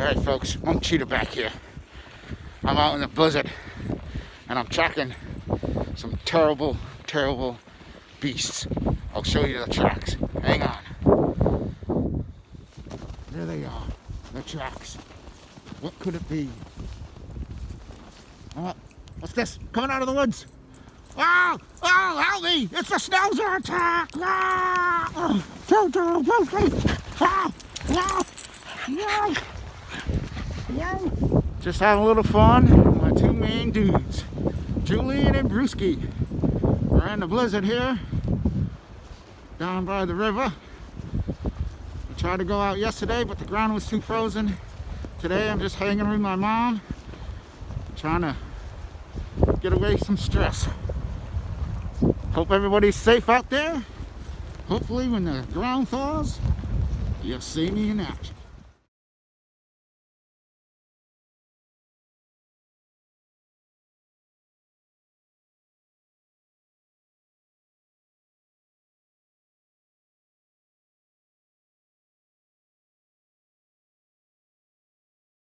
Alright folks, I'm Cheetah back here. I'm out in the blizzard and I'm tracking some terrible, terrible beasts. I'll show you the tracks. Hang on. There they are, the tracks. What could it be? What's this? Coming out of the woods. Oh, help me! It's the Schnauzer attack! Just having a little fun with my two main dudes, Julian and Brewski. We're in the blizzard here, down by the river. We tried to go out yesterday, but the ground was too frozen. Today I'm just hanging with my mom, trying to get away some stress. Hope everybody's safe out there. Hopefully when the ground thaws, you'll see me in action.